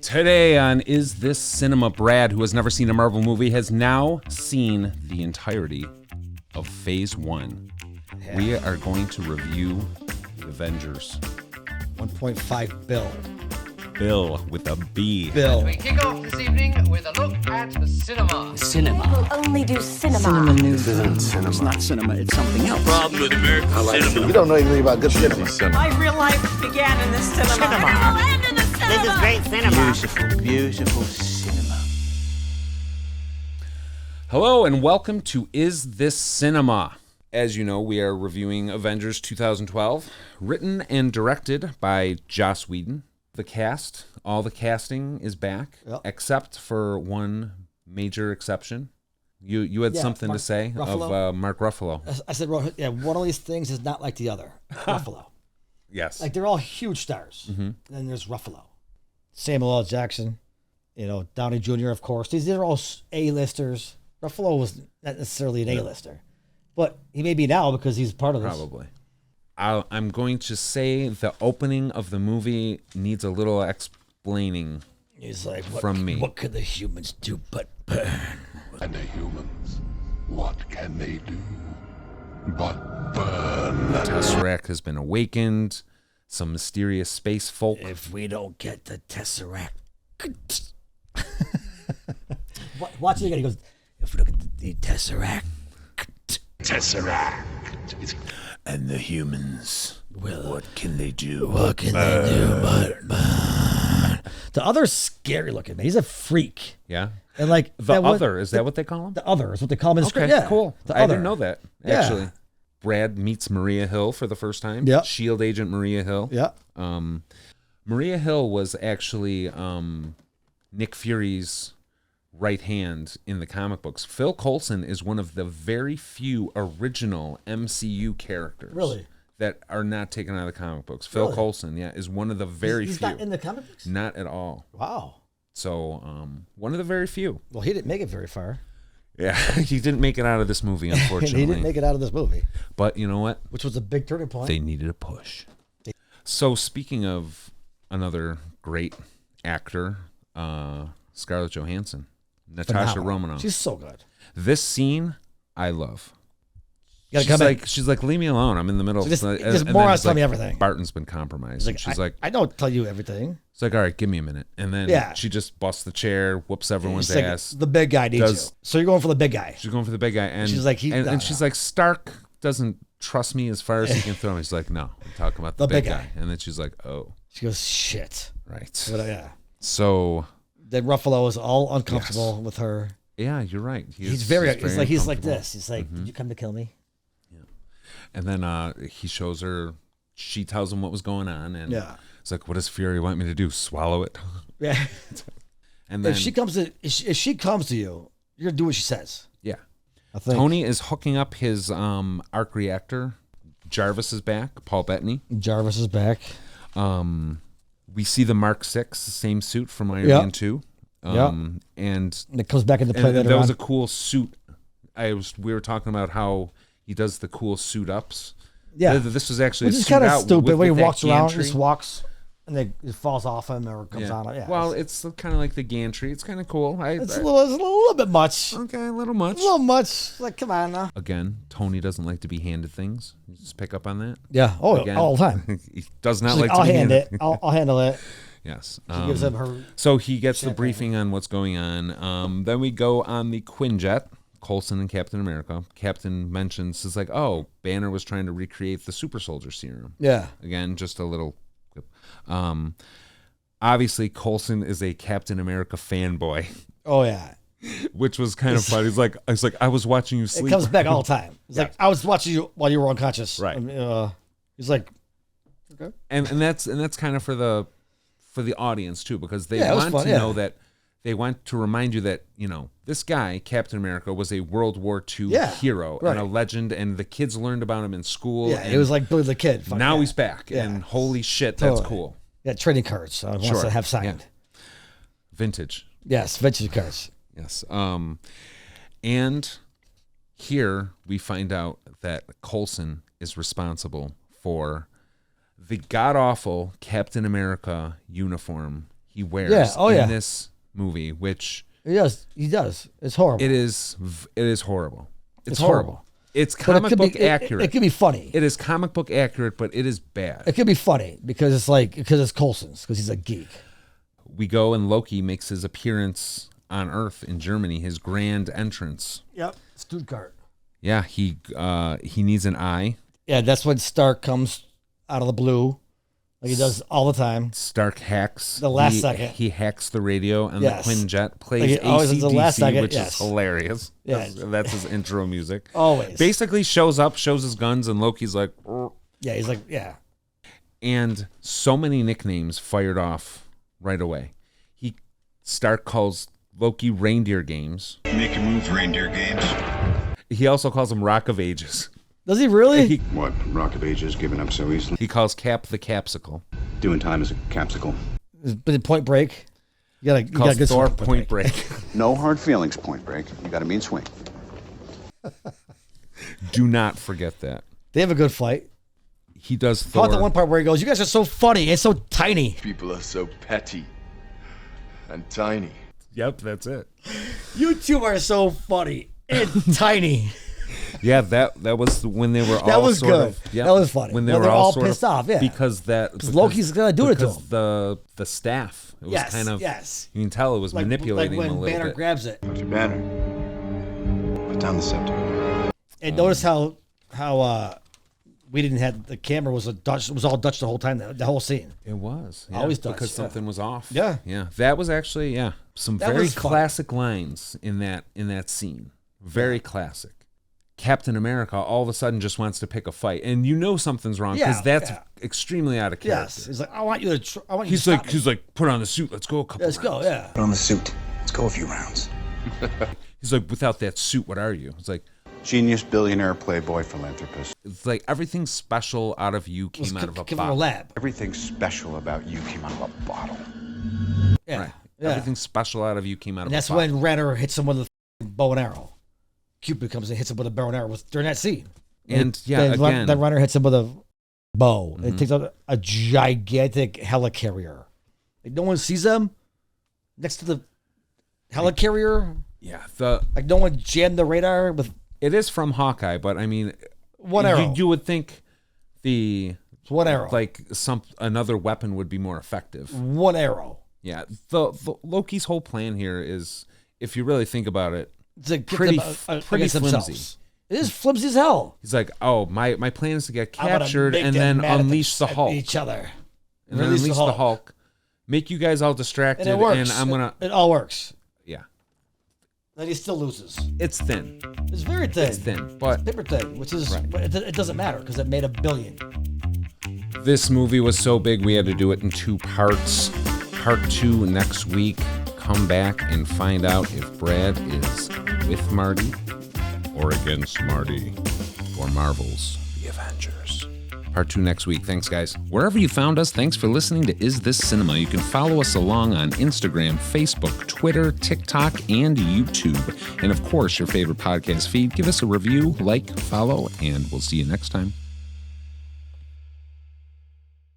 Today on Is This Cinema, Brad, who has never seen a Marvel movie, has now seen the entirety of Phase 1. Yeah. We are going to review The Avengers. 1.5 bill. Bill with a B. Bill. We kick off this evening with a look at the cinema. Cinema. We'll only do cinema. Cinema news. This isn't cinema. It's not cinema, it's something else. Problem with American cinema. You don't know anything about good cinema. My real life began in this cinema. This is great cinema. Beautiful, beautiful cinema. Hello and welcome to Is This Cinema. As you know, we are reviewing Avengers 2012, written and directed by Joss Whedon. The cast, all the casting is back, except for one major exception. You had something to say Ruffalo? Of Mark Ruffalo. I said, one of these things is not like the other. Ruffalo. Yes. Like, they're all huge stars. Mm-hmm. And then there's Ruffalo. Samuel L. Jackson, Downey Jr., of course. These are all A-listers. Ruffalo was not necessarily an A-lister. But he may be now because he's part of this. Probably. I'm going to say the opening of the movie needs a little explaining. He's like, from me. What can the humans do but burn? And the humans, what can they do but burn? The Tesseract has been awakened. Some mysterious space folk. If we don't get the Tesseract. Watch it again. He goes, if we don't get the Tesseract. Tesseract. And the humans, what can they do? What can they do but burn? The other's scary looking, man. He's a freak. Yeah. And like is that what they call him? The other is what they call him in the script. Okay, Yeah, cool. I didn't know that, actually. Yeah. Brad meets Maria Hill for the first time. Yeah. SHIELD agent Maria Hill. Yeah. Maria Hill was actually Nick Fury's right hand in the comic books. Phil Coulson is one of the very few original MCU characters. Really? That are not taken out of the comic books. Phil Coulson, is one of the very few. He's not in the comic books? Not at all. Wow. So, one of the very few. Well, he didn't make it very far. Yeah, he didn't make it out of this movie, unfortunately. He didn't make it out of this movie. But you know what? Which was a big turning point. They needed a push. So, speaking of another great actor, Scarlett Johansson, Natasha Romanoff. She's so good. This scene, I love. She's like, leave me alone. I'm in the middle. Just more tell me everything. Barton's been compromised. She's like, I don't tell you everything. It's like, all right, give me a minute. And then she just busts the chair, whoops everyone's ass. The big guy needs you. So you're going for the big guy. She's going for the big guy. And she's like, she's like, Stark doesn't trust me as far as he can throw me. He's like, no, I'm talking about the big guy. And then she's like, oh. She goes, shit. Right. But, yeah. So. Then Ruffalo is all uncomfortable with her. Yeah, you're right. He's like this. He's like, did you come to kill me? And then he shows her, she tells him what was going on. And it's like, what does Fury want me to do? Swallow it? Yeah. And then if she comes to you, you're going to do what she says. Yeah. I think. Tony is hooking up his arc reactor. Jarvis is back. Paul Bettany. Jarvis is back. We see the Mark VI, the same suit from Iron Man 2. And it comes back into play later on. That was a cool suit. We were talking about how he does the cool suit ups. Yeah, this was actually which is kind of stupid when he walks around, just walks, and it falls off him or comes on. Yeah. Well, it's kind of like the gantry. It's kind of cool. It's a little bit much. Okay, a little much. A little much. Like, come on now. Again, Tony doesn't like to be handed things. You just pick up on that. Yeah. Oh, all the time. He does not like I'll to be hand handed it. I'll handle it. Yes. She gives him her. So he gets the briefing on what's going on. Then we go on the Quinjet. Coulson and Captain America. Captain mentions, it's like, oh, Banner was trying to recreate the super soldier serum. Yeah. Again, just a little. Obviously, Coulson is a Captain America fanboy. Oh yeah. Which was kind of funny. He's like, I was watching you sleep. It comes back all the time. It's like, I was watching you while you were unconscious. Right. He's like, okay. And that's kind of for the audience too, because they want to know that. They want to remind you that, this guy, Captain America, was a World War II hero and a legend, and the kids learned about him in school. Yeah, it was like Billy the Kid. Now he's back, and holy shit, that's cool. Yeah, trading cards. I want to have signed. Yeah. Vintage. Yes, vintage cards. Yes. And here we find out that Coulson is responsible for the god-awful Captain America uniform he wears in this movie, which he does. It's horrible. it is horrible. It's horrible. It's But comic book accurate. It could be funny. It is comic book accurate, but it is bad. It could be funny because it's Coulson's, because he's a geek. We go and Loki makes his appearance on Earth in Germany, his grand entrance. Yep. Stuttgart. Yeah, he needs an eye. Yeah, that's when Stark comes out of the blue, like he does all the time. Stark hacks The last second. He hacks the radio, and Yes. the Quinjet plays Like, always at the last AC/DC, second, which yes. is hilarious. Yeah. That's his intro music. Always. Basically shows up, shows his guns, and Loki's like, "Rrr." Yeah, he's like, yeah. And so many nicknames fired off right away. Stark calls Loki Reindeer Games. Make your moves, reindeer games. He also calls him Rock of Ages. Does he really? What? Rock of Ages giving up so easily? He calls Cap the Capsicle. Doing time as a capsicle. But in Point Break, you got Calls good Thor swing. Point Break. No hard feelings, Point Break. You got a mean swing. Do not forget that. They have a good fight. He does How Thor. about the one part where he goes, "You guys are so funny and so tiny." People are so petty and tiny. Yep, that's it. You two are so funny and tiny. Yeah, that was when they were all That was sort good. of, yeah, That was funny. When they Well, were they're all all sort pissed of, off, yeah. because Loki's gonna do it to him. The staff, it was Yes, kind of, yes. you can tell it was manipulating like him a when little Banner bit. grabs it. Dr. Banner. Put down the scepter. And notice how we didn't have the camera was all Dutch the whole time, the whole scene. It was Always Dutch, because yeah. something was off. Yeah. That was actually some That very was fun. classic lines in that scene. Very classic. Captain America all of a sudden just wants to pick a fight, and you know something's wrong because that's extremely out of character. Yes, he's like, I want you to. He's like, put on the suit. Let's go a couple. Let's go. rounds." Yeah. Put on the suit. Let's go a few rounds. He's like, without that suit, what are you? It's like, Genius, billionaire, playboy, philanthropist. it's like everything special out of you came out of a Give him a bottle. lab. Everything special about you came out of a bottle. Yeah. Right. Yeah. Everything special out of you came out And of that's a bottle. when Renner hits him with a bow and arrow. Cupid comes and hits him with a bow and arrow during that scene. And yeah, then again, the runner hits him with a bow. And it takes out a gigantic helicarrier. Like no one sees them next to the helicarrier. yeah, Like no one jammed the radar with it is from Hawkeye, but I mean, one arrow. You would think It's one arrow. like another weapon would be more effective. One arrow. Yeah, the Loki's whole plan here is, if you really think about it, To get pretty them, pretty against flimsy. themselves. It is flimsy as hell. He's like, oh, my plan is to get I'm gonna captured make and them then mad at unleash the at Hulk. each other. And then unleash the Hulk. Make you guys all distracted, And it works. and I'm gonna. It all works. Yeah, Then he still loses. it's thin. It's very thin. It's thin, but Paper thin, which is Right. but it doesn't matter because it made $1 billion. this movie was so big we had to do it in 2 parts. Part 2 next week. Come back and find out if Brad is with Marty or against Marty for Marvel's The Avengers. Part 2 next week. Thanks, guys. Wherever you found us, thanks for listening to Is This Cinema. You can follow us along on Instagram, Facebook, Twitter, TikTok, and YouTube. And of course, your favorite podcast feed. Give us a review, like, follow, and we'll see you next time.